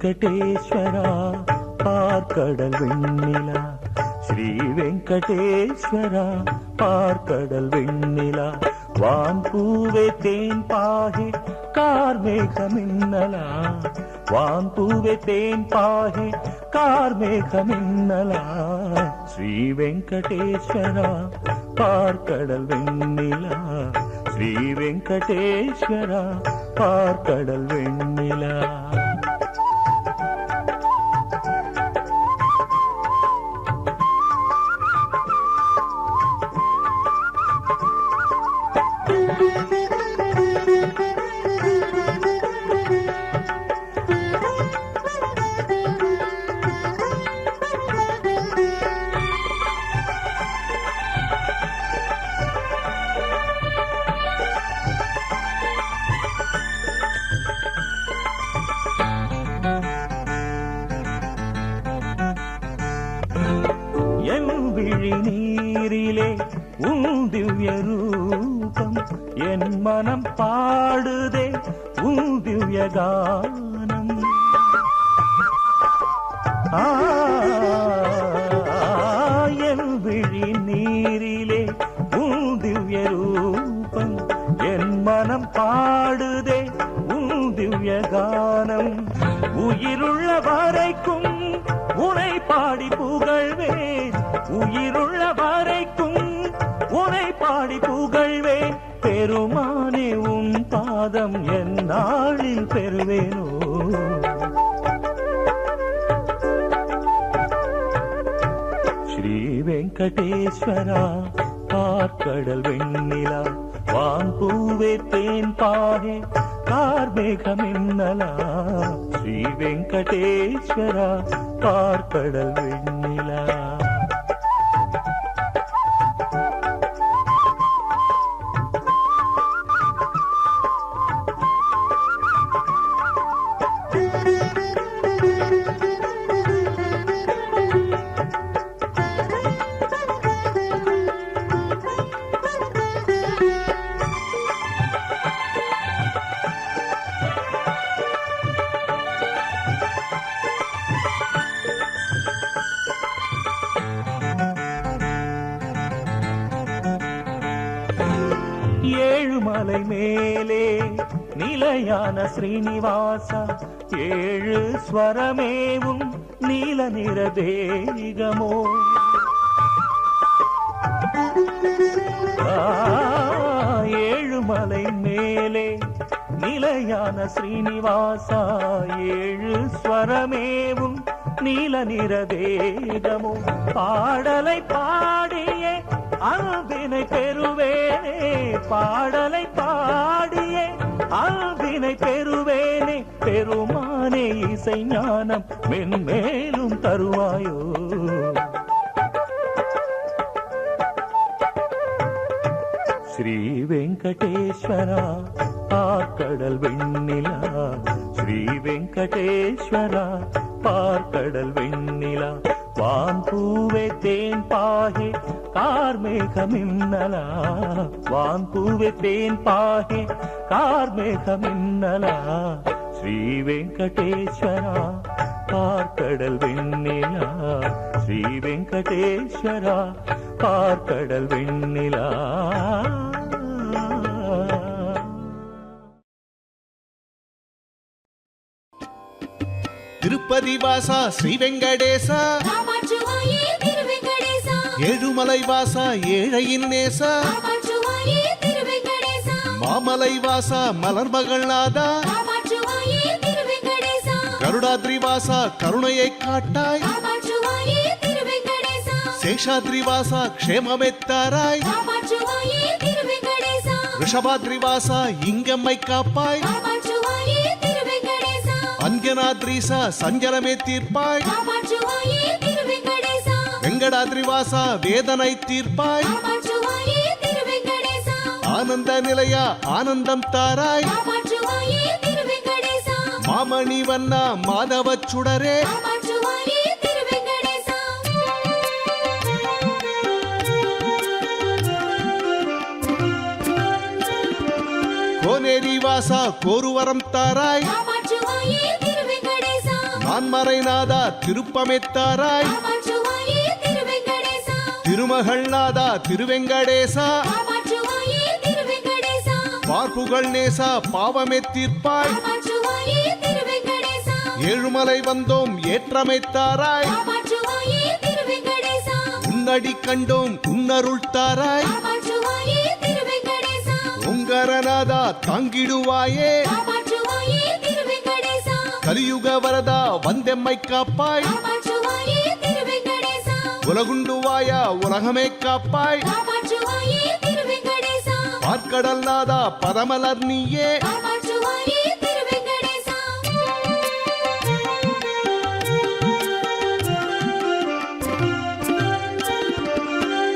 வெங்கடேஸ்வரா பார்க்கடல் வெண்ணிலா. ஸ்ரீ வெங்கடேஸ்வரா பார்க்கடல் வெண்ணிலா. வான்பூவே தேன் பாகே கார்மேக மின்னலா. வான்பூவே தேன் பாகே கார்மேக மின்னலா. ஸ்ரீ வெங்கடேஸ்வரா பார்க்கடல் வெண்ணிலா. ஸ்ரீ வெங்கடேஸ்வரா பார்க்கடல் வெண்ணிலா. நீரிலே உன் திவ்ய ரூபம் என் மனம் பாடுதே உன் திவ்ய கானம். என் விழி நீரிலே உன் திவ்ய ரூபம் என் மனம் பாடுதே உன் திவ்ய கானம். உயிருள்ள வரைக்கும் உனை பாடி புகழ்வேன். உயிருள்ள வரைக்கும் உனை பாடி புகழ்வேன். பெருமானே உன் பாதம் என் நாளில் பெறுவேனோ. ஸ்ரீ வெங்கடேஸ்வரா பார்க்கடல் வெண்ணிலா. வான்பூவே தேன் பாகே கார்மேக மின்னலா. ஸ்ரீ வெங்கடேஸ்வரா பார்க்கடல் வெண்ணிலா. ஏழுமலை மேலே நிலையான ஸ்ரீனிவாசா. ஏழு ஸ்வரமேவும் நீல நிற தேகமோ. ஏழுமலை மேலே நிலையான ஸ்ரீனிவாசா. ஏழு ஸ்வரமேவும் நீல நிற தேகமோ. பாடலை பாடியே அன்பினை பெறுவேனே. பாடலை பாடியே அன்பினை பெறுவேனே. பெருமானே இசை ஞானம் மென்மேலும் தருவாயோ. ஸ்ரீ வெங்கடேஸ்வரா பார்க்கடல் வெண்ணிலா. ஸ்ரீ வெங்கடேஸ்வரா பார்க்கடல் வெண்ணிலா. வான்பூவே தேன் பாகே கார்மேக மின்னலா. வான்பூவே தேன் பாகே கார்மேக மின்னலா. ஸ்ரீ வெங்கடேஸ்வரா பார்க்கடல் வெண்ணிலா. ஸ்ரீ வெங்கடேஸ்வரா பார்க்கடல் வெண்ணிலா. திருப்பதி வாசா ஸ்ரீ வெங்கடேசா. ஏழுமலை வாசா ஏழையின் நேசா. மாமலை வாசா மலர்மகள் நாதா. கருடாத்ரி வாசா கருணையை காட்டாய். சேஷாத்ரி வாசா க்ஷேமமெத்தாராய். ரிஷபாத்ரி வாசா இங்கம்மை காப்பாய். அஞ்சனாத்ரீசா சஞ்சலமே தீர்ப்பாய். வெங்கடாத்ரி வாசா வேதனை தீர்ப்பாய். ஆனந்த நிலையா ஆனந்தம் தாராய். மாமணி வண்ணா மாதவ சுடரே. கோனேரி வாசா கோருவரம் தாராய். நான்மறைநாதா திருப்பமெத்தாராய் காப்பாற்றுவாயே திருவெங்கடேசா திருமகள் நாதா திருவெங்கடேசா காப்பாற்றுவாயே திருவெங்கடேசா பார்ப்புகள் நேசா பாவமே தீர்ப்பாய் காப்பாற்றுவாயே திருவெங்கடேசா ஏழுமலை வந்தோம் ஏற்றமைத்தாராய் காப்பாற்றுவாயே திருவெங்கடேசா உன்னடி கண்டோம் உன்னருள் தாராய் காப்பாற்றுவாயே திருவெங்கடேசா உங்கரநாதா தாங்கிடுவாயே காப்பாற்றுவாயே திருவெங்கடேசா கலியுக வரதா வந்தெம்மை காப்பாய் காப்பாற்றுவாயே திருவெங்கடேசா உலகுண்டுவாயா உலகமே காப்பாய் காப்பாற்றுவாயே திருவெங்கடேசா பார்க்கடல் நாதா பதமலர் நீயே காப்பாற்றுவாயே திருவெங்கடேசா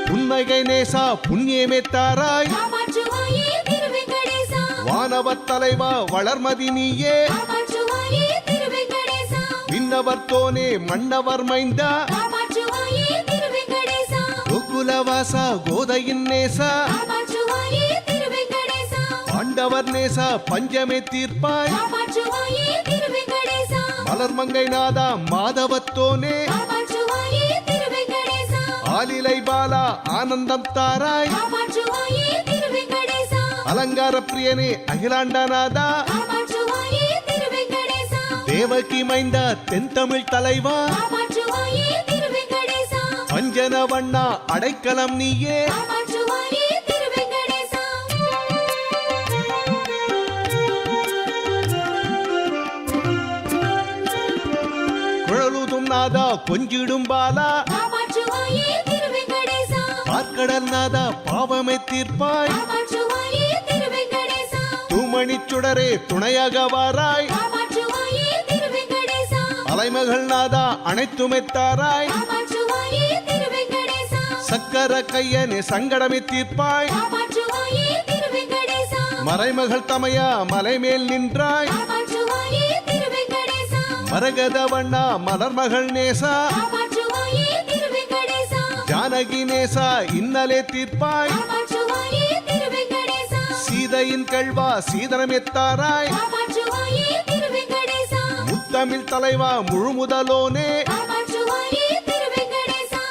புன்னகை நேசா புண்ணியமே தாராய் காப்பாற்றுவாயே திருவெங்கடேசா வானவர் தலைவா வளர்மதி நீயே காப்பாற்றுவாயே திருவெங்கடேசா விண்ணவர் தோனே மன்னவர் மைந்தா காப்பாற்றுவாயே திருவெங்கடேசா கோகுலவாசா கோதையின் நேசா காப்பாற்றுவாயே திருவெங்கடேசா பாண்டவர் நேசா பஞ்சமே தீர்ப்பாய் காப்பாற்றுவாயே திருவெங்கடேசா மலர்மங்கை நாதா மாதவத்தோனே காப்பாற்றுவாயே திருவெங்கடேசா ஆலிலை பாலா ஆனந்தம் தாராய் காப்பாற்றுவாயே திருவெங்கடேசா அலங்கார பிரியனே அகிலாண்டநாதா காப்பாற்றுவாயே திருவெங்கடேசா தேவகி மைந்தா தென்தமிழ் தலைவா காப்பாற்றுவாயே திருவெங்கடேசா பஞ்சன வண்ணா அடைக்கலம் நீயே காப்பாற்றுவாயே திருவெங்கடேசா குழலுதும் நாதா கொஞ்சிடும் பாலா காப்பாற்றுவாயே திருவெங்கடேசா பார்க்கடல் நாதா பாவமை தீர்ப்பாய் காப்பாற்றுவாயே திருவெங்கடேசா தூமணி சுடரே துணையாக வாராய் காப்பாற்றுவாயே திருவெங்கடேசா அலைமகள் நாதா அனைத்துமெத்தாராய் காப்பாற்றுவாயே திருவெங்கடேசா சக்கர கையனே சங்கடமே தீர்ப்பாய் காப்பாற்றுவாயே திருவெங்கடேசா மறைமகள் தமையா மலைமேல் நின்றாய் காப்பாற்றுவாயே திருவெங்கடேசா மரகத வண்ணா மலர்மகள் நேசா காப்பாற்றுவாயே திருவெங்கடேசா ஜானகி நேசா இன்னலே தீர்ப்பாய் காப்பாற்றுவாயே திருவெங்கடேசா சீதையின் கழ்வா சீதனமெத்தாராய் காப்பாற்றுவாயே திருவெங்கடேசா முத்தமிழ் தலைவா முழுமுதலோனே காப்பாற்றுவாயே திருவெங்கடேசா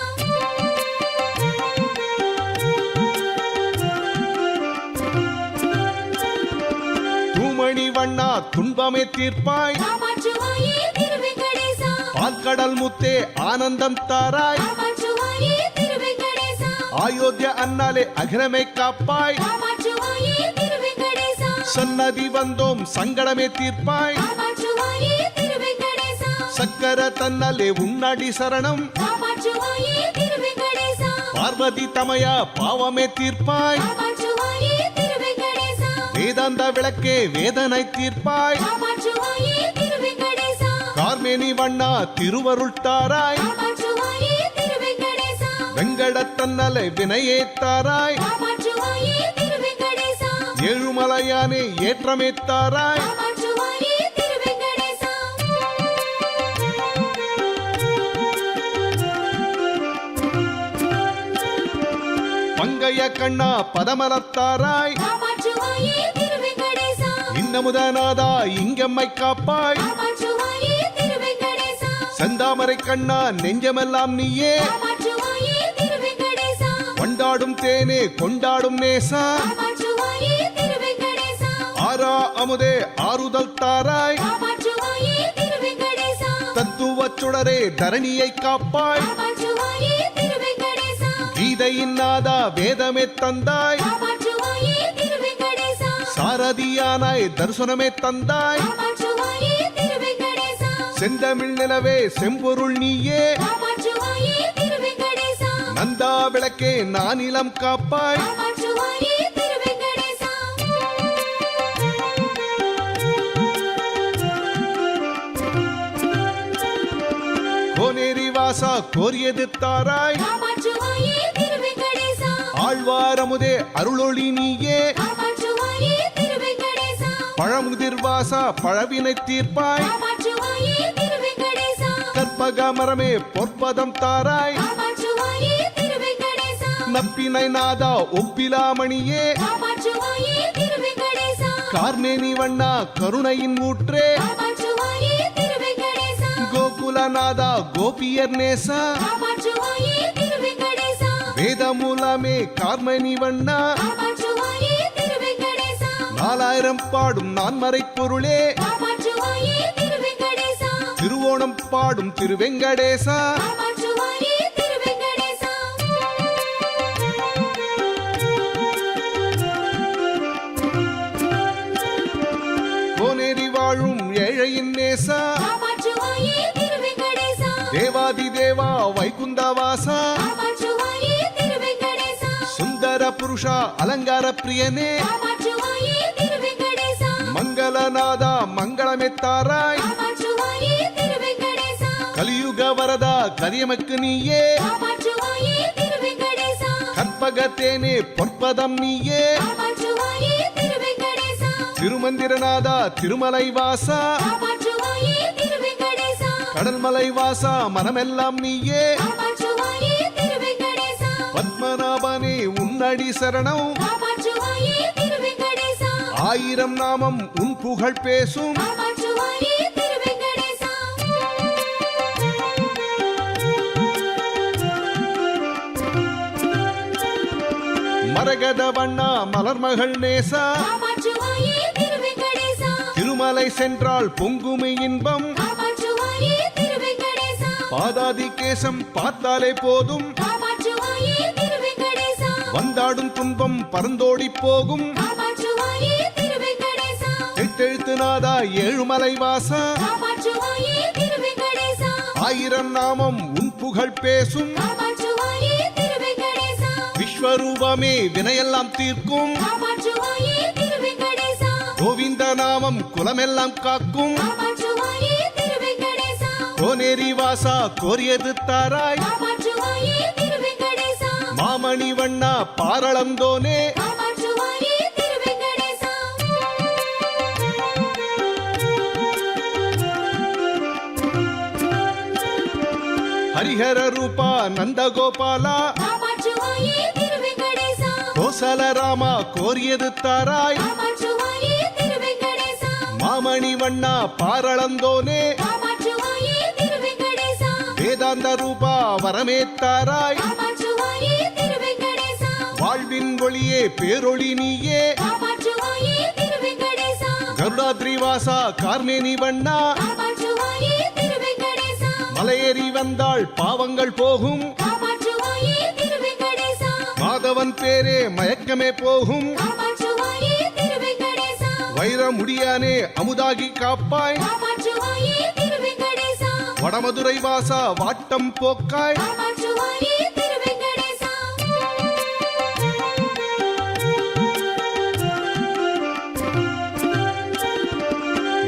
தூமணி வண்ணா துன்பமே தீர்ப்பாய் காப்பாற்றுவாயே திருவெங்கடேசா பால்கடல் முத்தே ஆனந்தம் தாராய் காப்பாற்றுவாயே திருவெங்கடேசா அயோத்திய அண்ணாலே அகிலமை காப்பாய் காப்பாற்றுவாயே திருவெங்கடேசா சன்னதி வந்தோம் சங்கடமே தீர்ப்பாய் காப்பாற்றுவாயே திருவெங்கடேசா சக்கர தன்னலே உன்னடி சரணம் காப்பாற்றுவாயே திருவெங்கடேசா பார்வதி தமையா பாவமே தீர்ப்பாய் காப்பாற்றுவாயே திருவெங்கடேசா வேதாந்த விளக்கே வேதனை தீர்ப்பாய் காப்பாற்றுவாயே திருவெங்கடேசா கார்மேனி வண்ணா திருவருள் தாராய் காப்பாற்றுவாயே திருவெங்கடேசா வெங்கடத்தன்னலை வினையே தாராய் காப்பாற்றுவாயே திருவெங்கடேசா ஏழுமலையானே ஏற்றமே தாராய் காப்பாற்றுவாயே திருவெங்கடேசா பங்கைய கண்ணா பதமலத்தாராய் காப்பாற்றுவாயே திருவெங்கடேசா இன்னமுதநாதா இங்கம்மை காப்பாய் காப்பாற்றுவாயே திருவெங்கடேசா செந்தாமரை கண்ணா நெஞ்சமெல்லாம் நீயே காப்பாற்றுவாயே திருவெங்கடேசா கொண்டாடும் தேனே கொண்டாடும் நேசா காப்பாற்றுவாயே திருவெங்கடேசா ஆரா அமுதே ஆறுதல் தாராய் காப்பாற்றுவாயே திருவெங்கடேசா தத்துவ சுடரே தரணியை காப்பாய் காப்பாற்றுவாயே திருவெங்கடேசா கீதையின் நாதா வேதமே தந்தாய் காப்பாற்றுவாயே திருவெங்கடேசா சாரதியானாய் தரிசனமே தந்தாய் காப்பாற்றுவாயே திருவெங்கடேசா செந்தமிழ் நிலவே செம்பொருள் நீயே காப்பாற்றுவாயே திருவெங்கடேசா நந்தா விளக்கே நானிலம் காப்பாய் காப்பாற்றுவாயே திருவெங்கடேசா கோனேரி வாசா கோரியது தாராய் காப்பாற்றுவாயே திருவெங்கடேசா ஆழ்வாரமுதே அருளொளி நீயே காப்பாற்றுவாயே திருவெங்கடேசா பழமுதிர் வாசா பழவினை தீர்ப்பாய் காப்பாற்றுவாயே திருவெங்கடேசா கற்பக மரமே பொற்பதம் தாராய் காப்பாற்றுவாயே திருவெங்கடேசா நப்பினை நாதா ஒப்பிலாமணியே காப்பாற்றுவாயே திருவெங்கடேசா கார்மேனி வண்ணா கருணையின் ஊற்றே காப்பாற்றுவாயே திருவெங்கடேசா கோகுலநாதா கோபியர் நேசா காப்பாற்றுவாயே திருவெங்கடேசா வேதமூலமே கார்மணி வண்ணா காப்பாற்றுவாயே திருவெங்கடேசா 4000 பாடும் நான்மறை பொருளே காப்பாற்றுவாயே திருவெங்கடேசா திருவோணம் பாடும் திருவெங்கடேசா காப்பாற்றுவாயே திருவெங்கடேசா கோனேரி வாழும் ஏழையின் நேசா காப்பாற்றுவாயே திருவெங்கடேசா தேவாதி தேவா வைகுந்தவாசா காப்பாற்றுவாயே திருவெங்கடேசா சுந்தர புருஷா அலங்கார பிரியனே காப்பாற்றுவாயே திருவெங்கடேசா மங்களநாதா மங்களமெத்தாராய் காப்பாற்றுவாயே திருவெங்கடேசா கலியுக வரதா கரியமக்கு நீயே காப்பாற்றுவாயே திருவெங்கடேசா கற்பகத்தேனே பொற்பதம் நீயே காப்பாற்றுவாயே திருவெங்கடேசா திருமந்திரநாதா திருமலை வாசா காப்பாற்றுவாயே திருவெங்கடேசா கடல்மலை வாசா மனமெல்லாம் நீயே காப்பாற்றுவாயே திருவெங்கடேசா பத்மநாபனே உன்னடி சரணம் காப்பாற்றுவாயே திருவெங்கடேசா 1000 நாமம் உன் புகழ் பேசும் காப்பாற்றுவாயே திருவெங்கடேசா மரகத வண்ணா மலர்மகள் நேசா காப்பாற்றுவாயே திருவெங்கடேசா திருமலை சென்றால் பொங்குமி இன்பம் காப்பாற்றுவாயே திருவெங்கடேசா பாதாதி கேசம் பார்த்தாலே போதும் காப்பாற்றுவாயே திருவெங்கடேசா வந்தாடும் துன்பம் பறந்தோடி போகும் காப்பாற்றுவாயே திருவெங்கடேசா எட்டெழுத்து நாதா ஏழுமலை வாசா காப்பாற்றுவாயே திருவெங்கடேசா 1000 நாமம் உன் புகழ் பேசும் காப்பாற்றுவாயே திருவெங்கடேசா விஸ்வரூபமே வினையெல்லாம் தீர்க்கும் காப்பாற்றுவாயே திருவெங்கடேசா கோவிந்த நாமம் குலமெல்லாம் காக்கும் காப்பாற்றுவாயே திருவெங்கடேசா கோனேரி வாசா கோரியது தாராய் காப்பாற்றுவாயே திருவெங்கடேசா மாமணி வண்ணா பாரளந்தோனே காப்பாற்றுவாயே திருவெங்கடேசா ஹரிஹர ரூபா நந்தகோபாலா காப்பாற்றுவாயே திருவெங்கடேசா கோசல ராமா கோரியது தாராய் காப்பாற்றுவாயே திருவெங்கடேசா மாமணி வண்ணா பாரளந்தோனே காப்பாற்றுவாயே திருவெங்கடேசா வேதாந்த ரூபா வரமே தாராய் காப்பாற்றுவாயே திருவெங்கடேசா வாழ்வின் ஒளியே பேரொளி நீயே காப்பாற்றுவாயே திருவெங்கடேசா கருடாத்ரி வாசா கார்மேனி வண்ணா காப்பாற்றுவாயே திருவெங்கடேசா மலையேறி வந்தாள் பாவங்கள் போகும் காப்பாற்றுவாயே திருவெங்கடேசா மாதவன் பேரே மயக்கமே போகும் காப்பாற்றுவாயே திருவெங்கடேசா வைரமுடியானே அமுதாகி காப்பாய் காப்பாற்றுவாயே திருவெங்கடேசா வடமதுரை வாசா வாட்டம் போக்காய் காப்பாற்றுவாயே திருவெங்கடேசா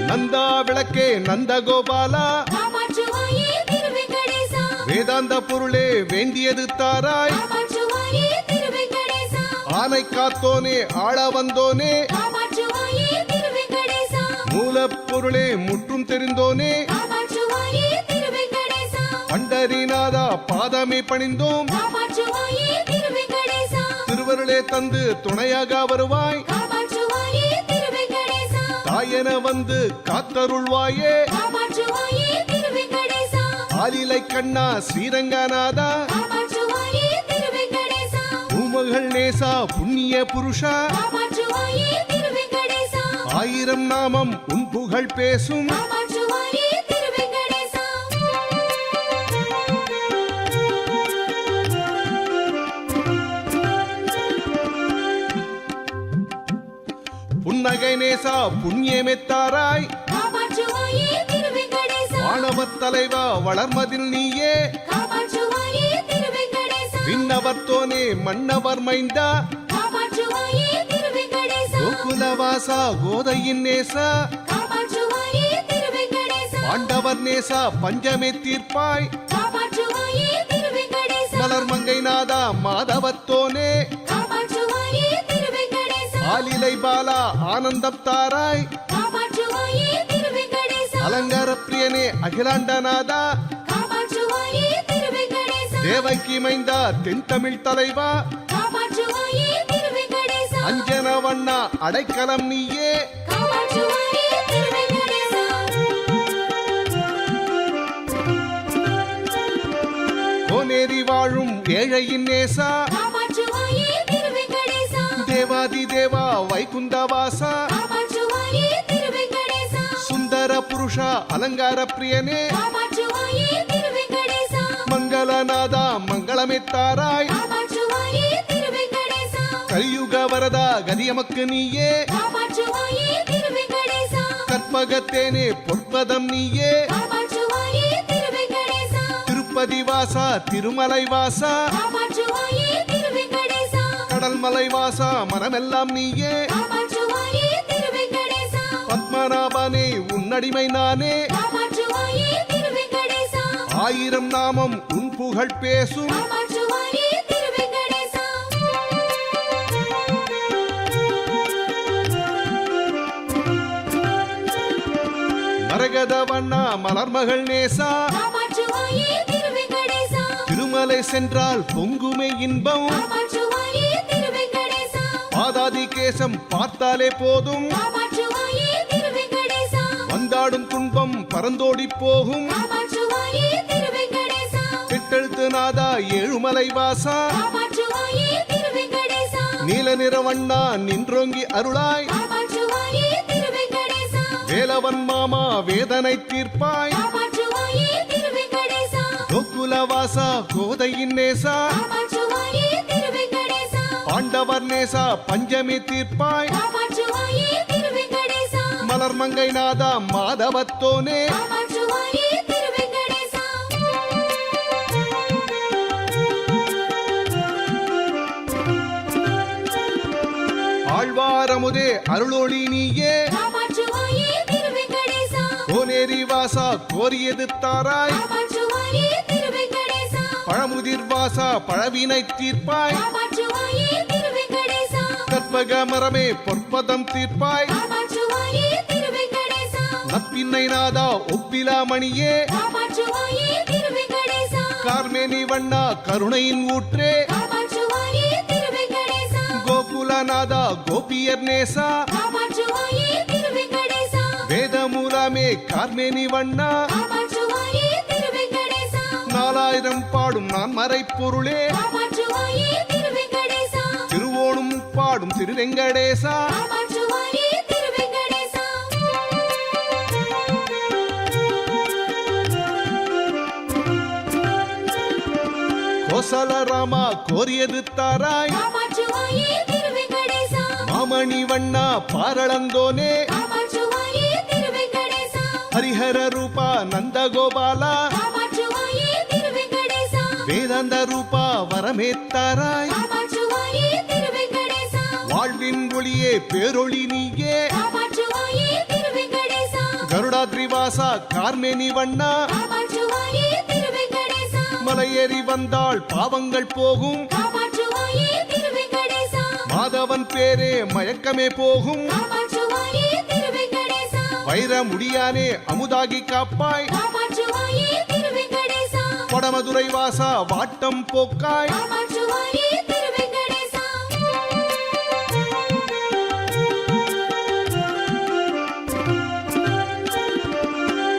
நந்தா விளக்கே நந்தகோபாலா காப்பாற்றுவாயே திருவெங்கடேசா வேதாந்த பொருளே வேண்டியது தாராய் காப்பாற்றுவாயே திருவெங்கடேசா ஆனை காத்தோனே ஆள வந்தோனே காப்பாற்றுவாயே திருவெங்கடேசா மூலப்பொருளே முற்றும் தெரிந்தோனே காப்பாற்றுவாயே திருவெங்கடேசா பண்டரிநாதா பாதமே பணிந்தோம் காப்பாற்றுவாயே திருவெங்கடேசா திருவருளே தந்து துணையாக வருவாய் காப்பாற்றுவாயே திருவெங்கடேசா தாயன வந்து காத்தருள்வாயே காப்பாற்றுவாயே திருவெங்கடேசா ஆலிலை கண்ணா ஸ்ரீரங்கநாதா காப்பாற்றுவாயே திருவெங்கடேசா பூமகள் நேசா புண்ணிய புருஷா காப்பாற்றுவாயே திருவெங்கடேசா 1000 நாமம் உன் புகழ் பேசும் காப்பாற்றுவாயே திருவெங்கடேசா புன்னகை நேசா புண்ணியமெத்தாராய் காப்பாற்றுவாயே திருவெங்கடேசா வானவத் தலைவா வளர்மதில் நீயே காப்பாற்றுவாயே திருவெங்கடேசா விண்ணவர்த்தோனே மன்னவர் மைந்தா காப்பாற்றுவாயே திருவெங்கடேசா கோகுலவாசா கோதையின் நேசா காப்பாற்றுவாயே திருவெங்கடேசா பாண்டவர் நேசா பஞ்சமே தீர்ப்பாய் காப்பாற்றுவாயே திருவெங்கடேசா மலர்மங்கை நாதா மாதவத்தோனே காப்பாற்றுவாயே திருவெங்கடேசா ஆலிலை பாலா ஆனந்தம் தாராய் காப்பாற்றுவாயே திருவெங்கடேசா அலங்கார பிரியனே அகிலாண்டநாதா காப்பாற்றுவாயே திருவெங்கடேசா தேவகி மைந்தா தென் தமிழ் தலைவா காப்பாற்றுவாயே திருவெங்கடேசா அஞ்சனவண்ணா அடைக்கலம் நீயே காப்பாற்றுவாயே திருவெங்கடேசா கோனேரி வாழும் ஏழையின் நேசா காப்பாற்றுவாயே திருவெங்கடேசா தேவாதி தேவா வைகுந்தவாசா காப்பாற்றுவாயே திருவெங்கடேசா சுந்தர புருஷா அலங்கார பிரியனே காப்பாற்றுவாயே திருவெங்கடேசா மங்களநாதா மங்களமித்தாராய் காப்பாற்றுவாயே திருவெங்கடேசா கலியுக வரதா கதியமக்கு நீயே காப்பாற்றுவாயே திருவெங்கடேசா கற்பகத்தேனே பொற்பதம் நீயே காப்பாற்றுவாயே திருவெங்கடேசா திருப்பதி வாசா திருமலை வாசா காப்பாற்றுவாயே திருவெங்கடேசா கடல்மலை வாசா மனமெல்லாம் நீயே காப்பாற்றுவாயே திருவெங்கடேசா பத்மநாபனே உன்னடிமை நானே காப்பாற்றுவாயே திருவெங்கடேசா 1000 நாமம் உன் புகழ் பேசும் காப்பாற்றுவாயே திருவெங்கடேசா மரகத வண்ணா மலர்மகள் நேசா காப்பாற்றுவாயே திருவெங்கடேசா திருமலை சென்றால் பொங்குமே இன்பம் காப்பாற்றுவாயே திருவெங்கடேசா பாதாதி கேசம் பார்த்தாலே போதும் காப்பாற்றுவாயே திருவெங்கடேசா வந்தாடும் துன்பம் பறந்தோடி போகும் காப்பாற்றுவாயே திருவெங்கடேசா பெட்டெழுத்து நாதா ஏழுமலை வாசா காப்பாற்றுவாயே திருவெங்கடேசா நீல நிறவண்ணா நின்றோங்கி அருளாய் காப்பாற்றுவாயே திருவெங்கடேசா வேலவன் மாமா வேதனை தீர்ப்பாய் காப்பாற்றுவாயே திருவெங்கடேசா கோகுலவாசா கோதையின் நேசா காப்பாற்றுவாயே திருவெங்கடேசா பாண்டவர் நேசா பஞ்சமி தீர்ப்பாய் காப்பாற்றுவாயே திருவெங்கடேசா மலர்மங்கை நாதா மாதவத்தோனே காப்பாற்றுவாயே திருவெங்கடேசா ஆழ்வாரமுதே அருளொளி நீயே காப்பாற்றுவாயே திருவெங்கடேசா கோனேரி வாசா கோரியது தாராய் காப்பாற்றுவாயே திருவெங்கடேசா பழமுதிர் வாசா பழவினை தீர்ப்பாய் காப்பாற்றுவாயே திருவெங்கடேசா கற்பக மரமே பொற்பதம் தீர்ப்பாய் காப்பாற்றுவாயே திருவெங்கடேசா நப்பின்னை நாதா ஒப்பிலா மணியே காப்பாற்றுவாயே திருவெங்கடேசா கார்மேனி வண்ணா கருணையின் ஊற்றே காப்பாற்றுவாயே திருவெங்கடேசா கோகுலநாதா கோபியர் நேசா காப்பாற்றுவாயே திருவெங்கடேசா வேதமூலமே கார்மேனி வண்ணா காப்பாற்றுவாயே திருவெங்கடேசா 4000 பாடும் நான் மறைப்பொருளே காப்பாற்றுவாயே திருவெங்கடேசா திருவோணும் பாடும் திருவெங்கடேசா காப்பாற்றுவாயே திருவெங்கடேசா கோசல ராமா கோரியது தாராய் காப்பாற்றுவாயே திருவெங்கடேசா மாமணி வண்ணா பாரளந்தோனே காப்பாற்றுவாயே திருவெங்கடேசா ஹரிஹர ரூபா நந்தகோபாலா காப்பாற்றுவாயே திருவெங்கடேசா வேதாந்த ரூபா வரமே தாராய் காப்பாற்றுவாயே திருவெங்கடேசா வாழ்வின் ஒளியே பேரொளி நீயே காப்பாற்றுவாயே திருவெங்கடேசா கருடாத்ரி வாசா கார்மேனி வண்ணா காப்பாற்றுவாயே திருவெங்கடேசா மலையேறி வந்தாள் பாவங்கள் போகும் காப்பாற்றுவாயே திருவெங்கடேசா மாதவன் பேரே மயக்கமே போகும் காப்பாற்றுவாயே திருவெங்கடேசா வைர முடியானே அமுதாகி காப்பாய் காப்பாற்றுவாயே திருவெங்கடேசா வடமதுரை வாசா வாட்டம் போக்காய் காப்பாற்றுவாயே திருவெங்கடேசா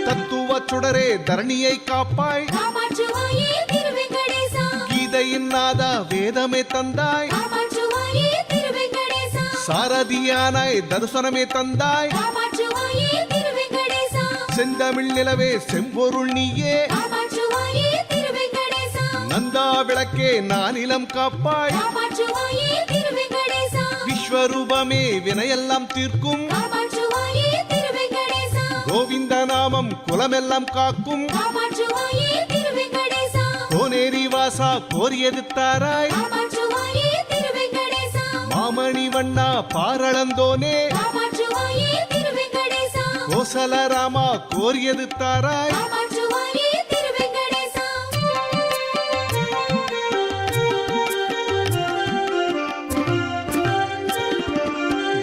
தத்துவ சுடரே தரணியை காப்பாய் காப்பாற்றுவாயே திருவெங்கடேசா கீதையின் நாதா வேதமே தந்தாய் காப்பாற்றுவாயே திருவெங்கடேசா சாரதியானாய் தரிசனமே தந்தாய் காப்பாற்றுவாயே திருவெங்கடேசா செந்தமிழ் நிலவே செம்பொருள் நீயே காப்பாற்றுவாயே திருவெங்கடேசா நந்தா விளக்கே நானிலம் காப்பாய் காப்பாற்றுவாயே திருவெங்கடேசா விஸ்வரூபமே வினையெல்லாம் தீர்க்கும் காப்பாற்றுவாயே திருவெங்கடேசா கோவிந்த நாமம் குலமெல்லாம் காக்கும் காப்பாற்றுவாயே திருவெங்கடேசா கோனேரி வாசா கோரியது தாராய் காப்பாற்றுவாயே திருவெங்கடேசா மாமணி வண்ணா பாரளந்தோனே காப்பாற்றுவாயே திருவெங்கடேசா கோசல ராமா கோரியது தாராய் காப்பாற்றுவாயே திருவெங்கடேசா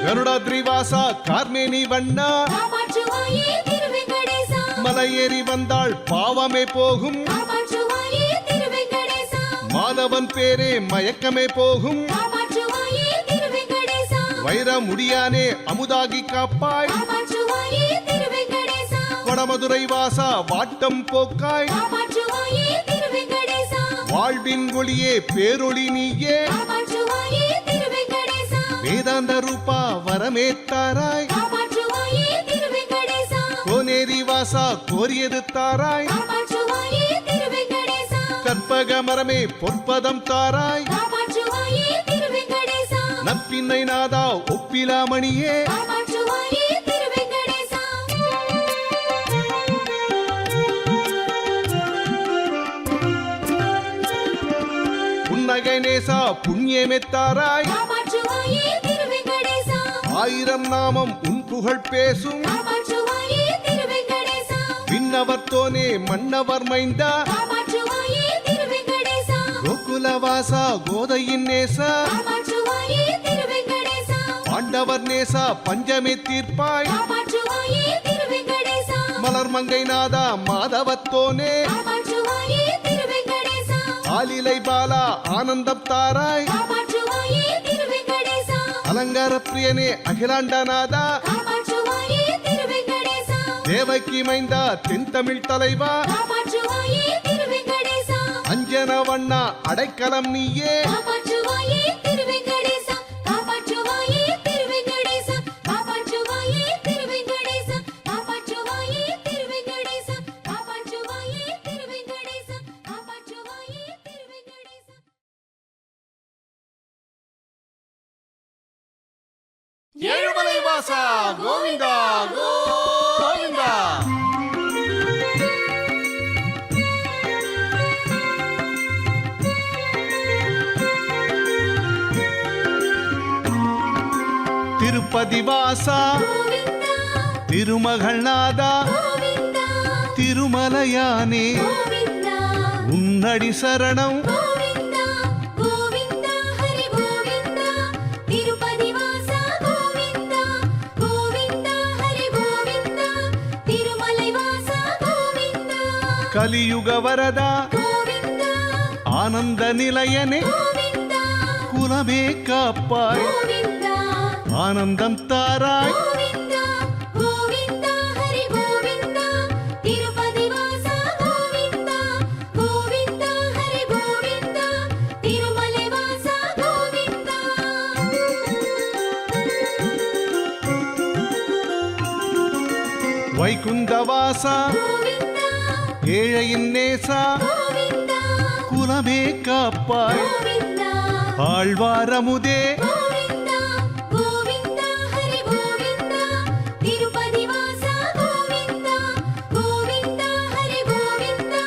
கருடாத்ரி வாசா கார்மேனி வண்ணா காப்பாற்றுவாயே திருவெங்கடேசா மலையேறி வந்தாள் பாவமே போகும் காப்பாற்றுவாயே திருவெங்கடேசா மாதவன் பேரே மயக்கமே போகும் காப்பாற்றுவாயே திருவெங்கடேசா வைர முடியானே அமுதாகி காப்பாய் காப்பாற்றுவாயே திருவெங்கடேசா வடமதுரை வாசா வாட்டம் போக்காய் காப்பாற்றுவாயே திருவெங்கடேசா வாழ்வின் ஒளியே பேரொளி நீயே காப்பாற்றுவாயே திருவெங்கடேசா வேதாந்த ரூபா வரமே தாராய் காப்பாற்றுவாயே திருவெங்கடேசா கோனேரி வாசா கோரியது தாராய் காப்பாற்றுவாயே திருவெங்கடேசா கற்பக மரமே பொற்பதம் தாராய் காப்பாற்றுவாயே திருவெங்கடேசா நப்பின்னை நாதா ஒப்பிலாமணியே காப்பாற்றுவாயே திருவெங்கடேசா புன்னகை நேசா புண்ணியமே தாராய் காப்பாற்றுவாயே திருவெங்கடேசா ஆயிரம் நாமம் உன் புகழ் பேசும் காப்பாற்றுவாயே திருவெங்கடேசா விண்ணவர் தோனே மன்னவர் மைந்தா காப்பாற்றுவாயே திருவெங்கடேசா கோகுலவாசா கோதையின் நேசா காப்பாற்றுவாயே திருவெங்கடேசா பாண்டவர் நேசா பஞ்சமே தீர்ப்பாய் காப்பாற்றுவாயே திருவெங்கடேசா மலர் மங்கை நாதா மாதவத்தோனே காப்பாற்றுவாயே திருவெங்கடேசா ஆலிலை பாலா ஆனந்தம் தாராய் காப்பாற்றுவாயே திருவெங்கடேசா அலங்கார பிரியனே அகிலாண்டநாதா காப்பாற்றுவாயே திருவெங்கடேசா தேவகி மைந்தா தென்தமிழ் தலைவா காப்பாற்றுவாயே திருவெங்கடேசா அஞ்சன வண்ணா அடைக்கலம் நீயே காப்பாற்றுவாயே திருவெங்கடேசா காப்பாற்றுவாயே திருவெங்கடேசா காப்பாற்றுவாயே திருவெங்கடேசா காப்பாற்றுவாயே திருவெங்கடேசா காப்பாற்றுவாயே திருவெங்கடேசா காப்பாற்றுவாயே திருவெங்கடேசா ஏழுமலை வாசா கோவிந்தா கோவிந்தா திருப்பதி வாசா கோவிந்தா திருமகள் நாதா கோவிந்தா திருமலையானே கோவிந்தா உன்னடி சரணம் கோவிந்தா கோவிந்தா ஹரி கோவிந்தா திருப்பதி வாசா கோவிந்தா கோவிந்தா ஹரி கோவிந்தா திருமலை வாசா கோவிந்தா கலியுக வரதா கோவிந்தா ஆனந்த நிலையனே கோவிந்தா குலமே காப்பாய் கோவிந்தா ஆனந்தம் தாராய் கோவிந்தா கோவிந்தா ஹரி கோவிந்தா திருப்பதி வாசா கோவிந்தா கோவிந்தா ஹரி கோவிந்தா திருமலை வாசா கோவிந்தா வைகுந்த வாசா கோவிந்தா ஏழையின் நேசா கோவிந்தா குலமே காப்பாய் கோவிந்தா ஆழ்வாரமுதே கோவிந்தா கோவிந்தா ஹரி கோவிந்தா திருப்பதி வாசா கோவிந்தா கோவிந்தா ஹரி கோவிந்தா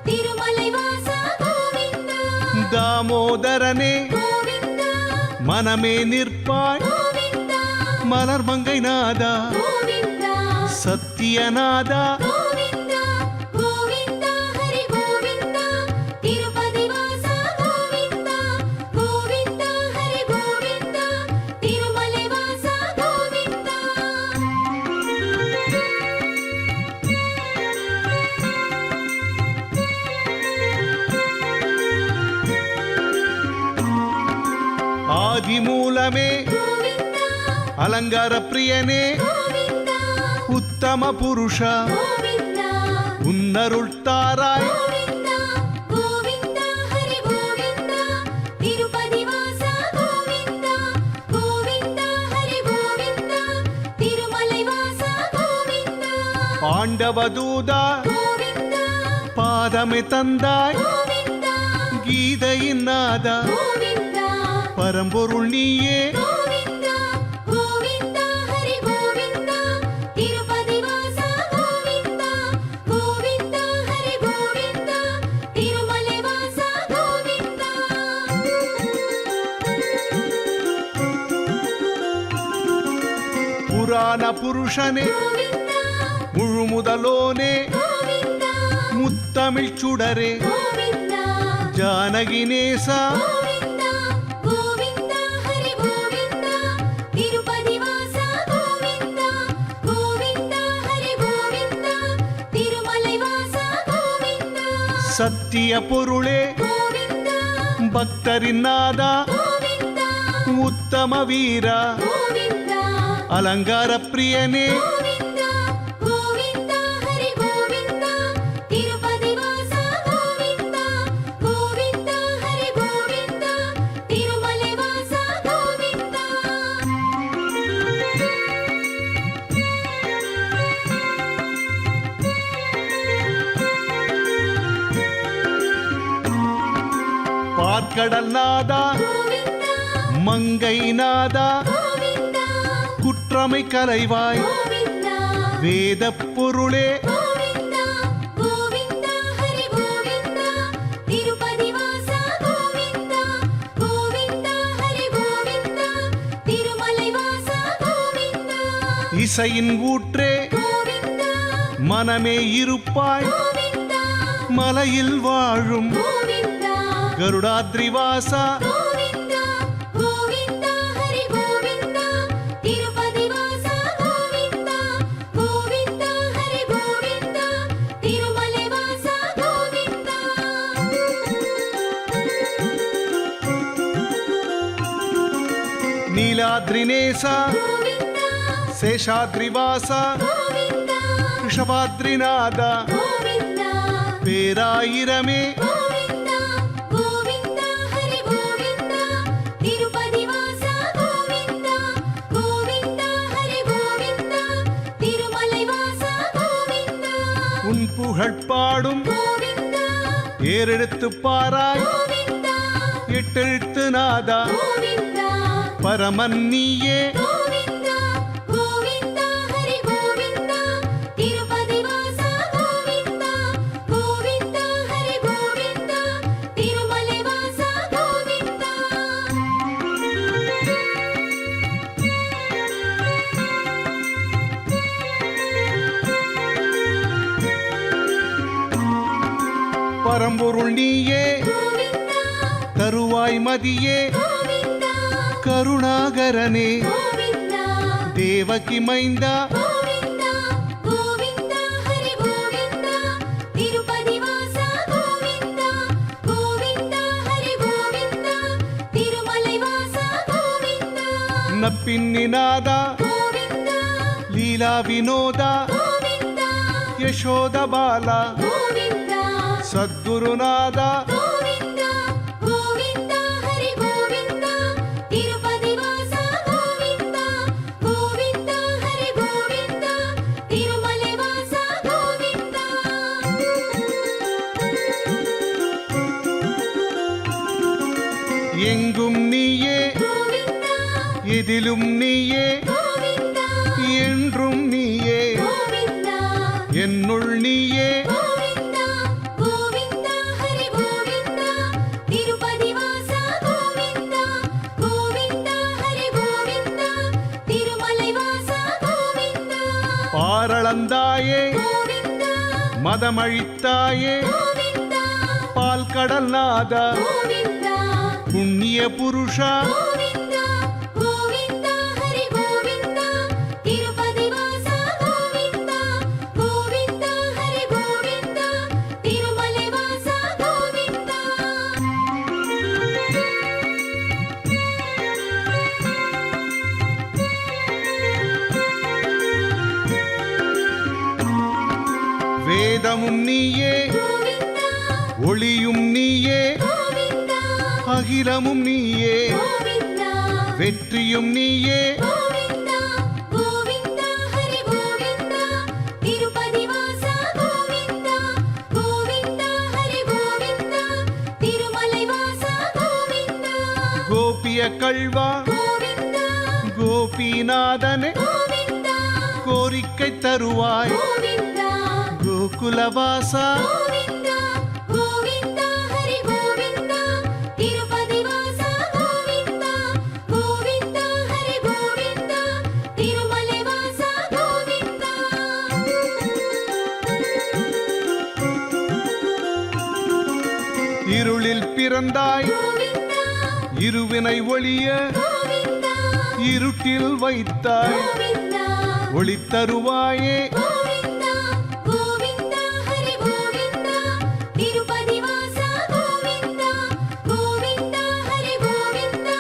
திருமலை வாசா கோவிந்தா தாமோதரனே கோவிந்தா மனமே நிற்பாய் கோவிந்தா மலர் மங்கை நாதா கோவிந்தா சத்தியநாதா கோவிந்தா கோவிந்தா ஹரி கோவிந்தா திருப்பதி வாசா கோவிந்தா கோவிந்தா ஹரி கோவிந்தா திருமலை வாசா கோவிந்தா ஆதிமூலமே கோவிந்தா அலங்கார பிரியனே கோவிந்தா உத்தம புருஷா கோவிந்தா உன்னருள் தாராய் கோவிந்தா கோவிந்தா ஹரி கோவிந்தா திருப்பதி வாசா கோவிந்தா கோவிந்தா ஹரி கோவிந்தா திருமலை வாசா கோவிந்தா பாண்டவதூதா கோவிந்தா பாதமே தந்தாய் கோவிந்தா கீதையின் நாதா கோவிந்தா பரம்பொருள் நீயே கோவிந்தா கோவிந்தா ஹரி கோவிந்தா திருப்பதி வாசா கோவிந்தா கோவிந்தா ஹரி கோவிந்தா திருமலை வாசா கோவிந்தா புராண புருஷனே கோவிந்தா முழுமுதலோனே கோவிந்தா முத்தமிழ் சுடரே கோவிந்தா ஜானகி நேசா கோவிந்தா கோவிந்தா ஹரி கோவிந்தா திருப்பதி வாசா கோவிந்தா கோவிந்தா ஹரி கோவிந்தா திருமலை வாசா கோவிந்தா சத்திய பொருளே கோவிந்தா பக்தரின் நாதா கோவிந்தா உத்தம வீரா கோவிந்தா அலங்கார பிரியனே கோவிந்தா கோவிந்தா ஹரி கோவிந்தா திருப்பதி வாசா கோவிந்தா கோவிந்தா பால்கடல் நாதா கோவிந்தா மங்கை நாதா கோவிந்தா குற்றமை கலைவாய் கோவிந்தா வேதப் பொருளே கோவிந்தா கோவிந்தா ஹரி கோவிந்தா திருப்பதி வாசா கோவிந்தா கோவிந்தா ஹரி கோவிந்தா திருமலை வாசா கோவிந்தா இசையின் ஊற்றே கோவிந்தா மனமே இருப்பாய் கோவிந்தா மலையில் வாழும் கோவிந்தா கருடாத்ரிவாசா கோவிந்தா கோவிந்தா ஹரி கோவிந்தா திருப்பதி வாசா கோவிந்தா கோவிந்தா ஹரி கோவிந்தா திருமலை வாசா கோவிந்தா நீலாத்ரிநேசா கோவிந்தா சேஷாத்ரிவாசா கோவிந்தா ரிஷபாத்ரிநாதா கோவிந்தா பேராயிரமே கோவிந்தா கோவிந்தா ஹரி கோவிந்தா திருப்பதி வாசா கோவிந்தா கோவிந்தா ஹரி கோவிந்தா திருமலை வாசா கோவிந்தா உன் புகழ் பாடும் கோவிந்தா ஏறெடுத்து பாராய் கோவிந்தா எட்டெழுத்து நாதா கோவிந்தா பரமன் நீயே கோவிந்தா கோவிந்தா ஹரி கோவிந்தா திருப்பதி வாசா கோவிந்தா கோவிந்தா ஹரி கோவிந்தா திருமலை வாசா கோவிந்தா பரம்பொருள் நீயே கோவிந்தா தருவாய் மதியே கோவிந்தா கருணாகரனே கோவிந்தா தேவகி மைந்தா கோவிந்தா கோவிந்தா ஹரி கோவிந்தா திருப்பதி வாசா கோவிந்தா கோவிந்தா ஹரி கோவிந்தா திருமலை வாசா கோவிந்தா நப்பின்னிநாதா கோவிந்தா லீலா வினோதா கோவிந்தா யசோத பாலா கோவிந்தா சத்குருநாதா கோவிந்தா கோவிந்தா ஹரி கோவிந்தா திருப்பதி வாசா கோவிந்தா கோவிந்தா ஹரி கோவிந்தா திருமலை வாசா கோவிந்தா எங்கும் நீயே கோவிந்தா எதிலும் நீயே கோவிந்தா என்றும் நீயே கோவிந்தா என்னுள் நீயே கோவிந்தா கோவிந்தா ஹரி கோவிந்தா திருப்பதி வாசா கோவிந்தா கோவிந்தா ஹரி கோவிந்தா திருமலை வாசா கோவிந்தா பாரளந்தாயே கோவிந்தா மதமழித்தாயே கோவிந்தா பால்கடல் நாதா கோவிந்தா புண்ணிய புருஷா கோவிந்தா கோவிந்தா ஹரி கோவிந்தா திருப்பதி வாசா கோவிந்தா கோவிந்தா ஹரி கோவிந்தா திருமலை வாசா கோவிந்தா வேதமும் நீயே கோவிந்தா ஒளியும் நீயே கோவிந்தா அகிலமும் நீயே கோவிந்தா வெற்றியும் நீயே கோவிந்தா கோவிந்தா ஹரி கோவிந்தா திருப்பதி வாசா கோவிந்தா கோவிந்தா ஹரி கோவிந்தா திருமலை வாசா கோவிந்தா கோபிய கள்வா கோவிந்தா கோபிநாதனே கோவிந்தா கோரிக்கை தருவாய் கோவிந்தா கோகுலவாசா கோவிந்தா கோவிந்தா ஹரி கோவிந்தா திருப்பதி வாசா கோவிந்தா கோவிந்தா ஹரி கோவிந்தா திருமலை வாசா கோவிந்தா இருளில் பிறந்தாய் கோவிந்தா இருவினை ஒளிய கோவிந்தா இருட்டில் வைத்தாய் கோவிந்தா ஒளி தருவாயே கோவிந்தா கோவிந்தா ஹரி கோவிந்தா திருப்பதி வாசா கோவிந்தா கோவிந்தா ஹரி கோவிந்தா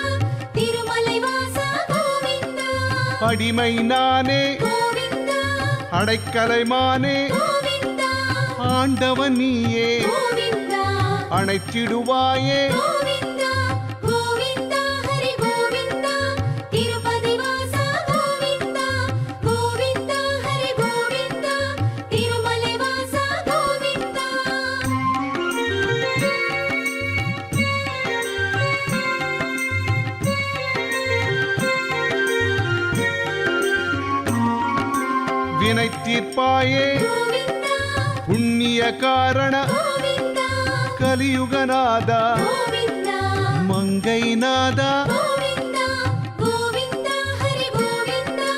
திருமலை வாசா கோவிந்தா அடிமை நானே கோவிந்தா அடைக்கலைமானே கோவிந்தா ஆண்டவன் நீயே கோவிந்தா அணைச்சிடுவாயே கோவிந்தா கோவிந்தா ஹரி கோவிந்தா திருப்பதி வாசா கோவிந்தா கோவிந்தா ஹரி கோவிந்தா திருமலை வாசா கோவிந்தா தீர்ப்பாயே கோவிந்தா புண்ணிய காரண கோவிந்தா கலியுகநாதா கோவிந்தா மங்கைநாதா கோவிந்தா கோவிந்தா ஹரி கோவிந்தா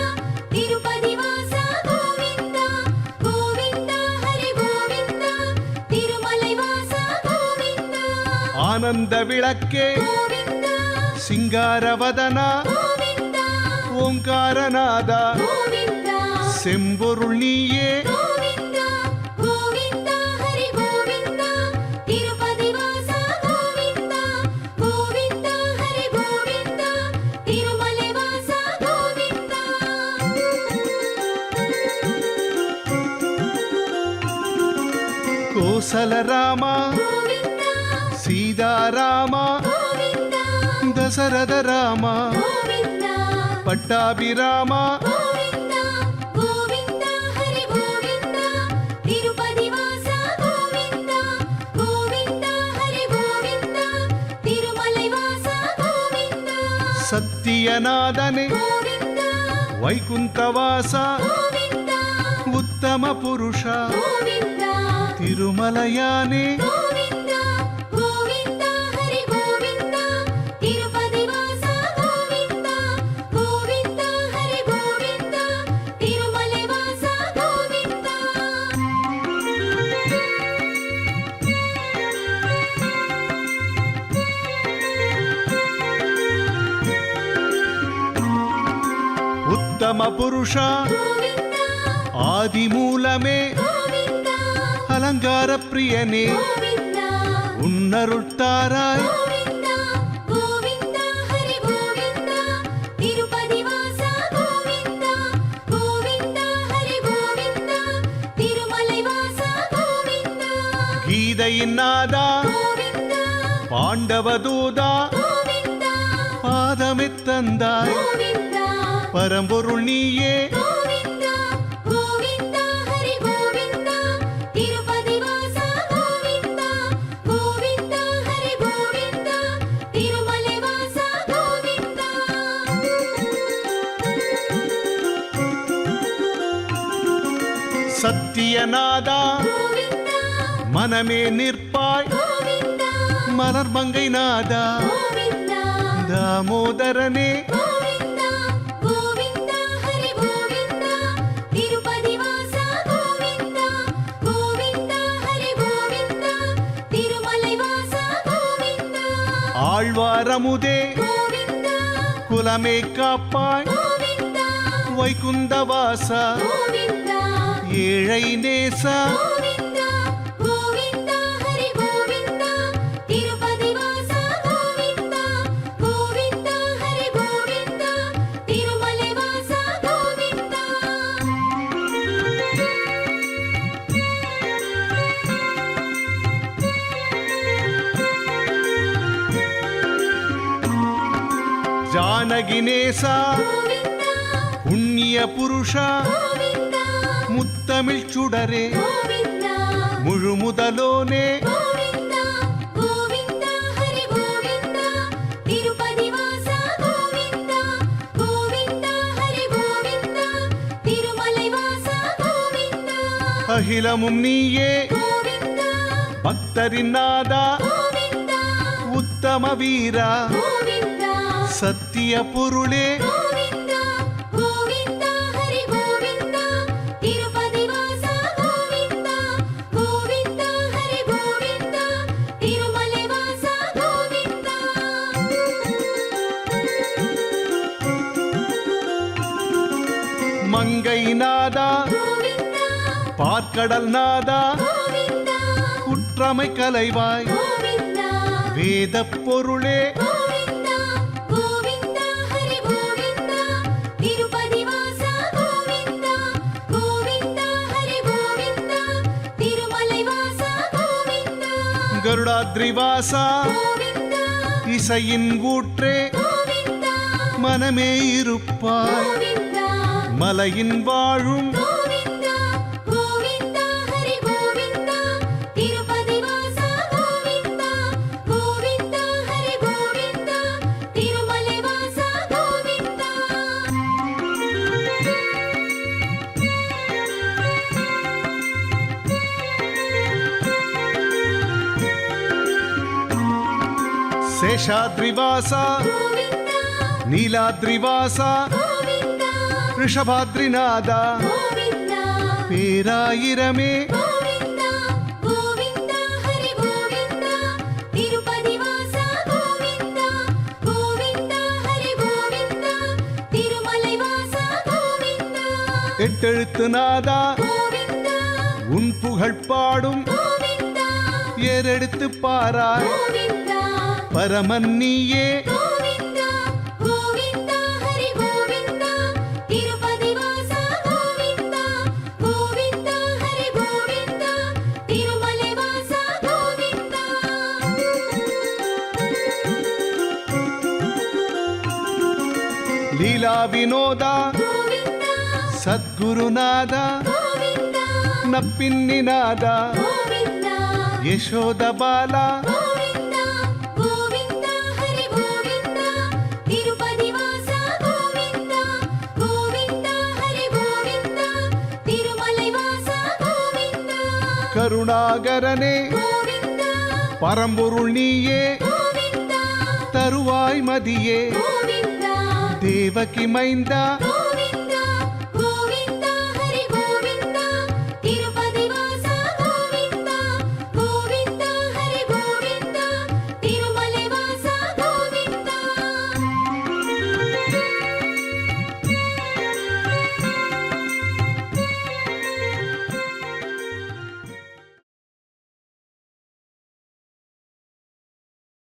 திருப்பதி வாசா கோவிந்தா கோவிந்தா ஹரி கோவிந்தா திருமலை வாசா கோவிந்தா ஆனந்த விளக்கே கோவிந்தா சிங்காரவதனா கோவிந்தா ஓங்காரநாதா கோவிந்தா செம்பொருள் நீயே கோவிந்தா கோவிந்தா ஹரி கோவிந்தா திருப்பதி வாசா கோவிந்தா கோவிந்தா ஹரி கோவிந்தா திருமலை வாசா கோவிந்தா கோசலராமா கோவிந்தா சீதாராமா கோவிந்தா தசரத ராமா கோவிந்தா பட்டாபிராமா கோவிந்தா கோவிந்தா ஹரி கோவிந்தா திருப்பதி வாசா கோவிந்தா கோவிந்தா ஹரி கோவிந்தா திருமலை வாசா கோவிந்தா சத்தியநாதனே கோவிந்தா வைகுந்தவாசா கோவிந்தா உத்தம புருஷா கோவிந்தா திருமலையானே கோவிந்தா கோவிந்தா ஹரி கோவிந்தா திருப்பதி வாசா கோவிந்தா கோவிந்தா ஹரி கோவிந்தா திருமலை வாசா கோவிந்தா உத்தம புருஷா கோவிந்தா ஆதிமூலமே கோவிந்தா அலங்கார பிரியனே கோவிந்தா உன்னருட்டாராய் கோவிந்தா கோவிந்தா ஹரி கோவிந்தா திருப்பதி வாசா கோவிந்தா கோவிந்தா ஹரி கோவிந்தா திருமலை வாசா கோவிந்தா கீதையின் நாதா கோவிந்தா பாண்டவதூதா கோவிந்தா பாதமெத்தந்தாய் கோவிந்தா பரம்பொருள் நீயே கோவிந்தா கோவிந்தா ஹரி கோவிந்தா திருப்பதி வாசா கோவிந்தா கோவிந்தா ஹரி கோவிந்தா திருமலை வாசா கோவிந்தா சத்தியநாதா கோவிந்தா மனமே நிற்பாய் கோவிந்தா மலர்மங்கை நாதா கோவிந்தா தாமோதரனே கோவிந்தா கோவிந்தா ஹரி கோவிந்தா திருப்பதி வாசா கோவிந்தா கோவிந்தா ஹரி கோவிந்தா திருமலை வாசா கோவிந்தா ஆழ்வாரமுதே கோவிந்தா குலமே காப்பாய் கோவிந்தா வைகுந்தவாசா கோவிந்தா ஏழை நேசா கோவிந்தா கோவிந்தா ஹரி கோவிந்தா திருப்பதி வாசா கோவிந்தா கோவிந்தா ஹரி கோவிந்தா திருமலை வாசா கோவிந்தா. ஜானகி நேசா கோவிந்தா புண்ணிய புருஷா கோவிந்தா முத்தமிழ் சுடரே கோவிந்தா முழுமுதலோனே கோவிந்தா கோவிந்தா ஹரி கோவிந்தா திருப்பதி வாசா கோவிந்தா கோவிந்தா ஹரி கோவிந்தா திருமலை வாசா கோவிந்தா அகிலமும் நீயே கோவிந்தா பக்தரின் நாதா கோவிந்தா உத்தம வீரா கோவிந்தா சத்திய பொருளே கோவிந்தா கோவிந்தா ஹரி கோவிந்தா திருப்பதி வாசா கோவிந்தா கோவிந்தா ஹரி கோவிந்தா திருமலை வாசா கோவிந்தா மங்கை நாதா கோவிந்தா பார்க்கடல் நாதா கோவிந்தா குற்றமை கலைவாய் கோவிந்தா வேதப் பொருளே கோவிந்தா கோவிந்தா ஹரி கோவிந்தா திருப்பதி வாசா கோவிந்தா கோவிந்தா ஹரி கோவிந்தா திருமலை வாசா கோவிந்தா கருடாத்ரிவாசா கோவிந்தா இசையின் ஊற்றே கோவிந்தா மனமே இருப்பாய் கோவிந்தா மலையின் வாழும் கோவிந்தா கோவிந்தா ஹரி கோவிந்தா திருப்பதி வாசா கோவிந்தா கோவிந்தா ஹரி கோவிந்தா திருமலை வாசா கோவிந்தா சேஷாத்ரிவாசா கோவிந்தா நீலாத்ரிவாசா கோவிந்தா ரிஷபாத்ரிநாதா கோவிந்தா பேராயிரமே கோவிந்தா கோவிந்தா ஹரி கோவிந்தா திருப்பதி வாசா கோவிந்தா கோவிந்தா ஹரி கோவிந்தா திருமலை வாசா கோவிந்தா எட்டெழுத்து நாதா கோவிந்தா உன் புகழ் பாடும் கோவிந்தா ஏறெடுத்து பாராய் கோவிந்தா பரமன் நீயே கோவிந்தா கோவிந்தா ஹரி கோவிந்தா திருப்பதி வாசா கோவிந்தா கோவிந்தா ஹரி கோவிந்தா திருமலை வாசா கோவிந்தா லீலா வினோதா கோவிந்தா சத்குருநாதா கோவிந்தா நப்பின்னிநாதா கோவிந்தா யசோத பாலா கோவிந்தா கோவிந்தா ஹரி கோவிந்தா திருப்பதி வாசா கோவிந்தா கோவிந்தா ஹரி கோவிந்தா திருமலை வாசா கோவிந்தா கருணாகரனே கோவிந்தா பரம்பொருள் நீயே கோவிந்தா தருவாய் மதியே கோவிந்தா தேவகி மைந்தா கோவிந்தா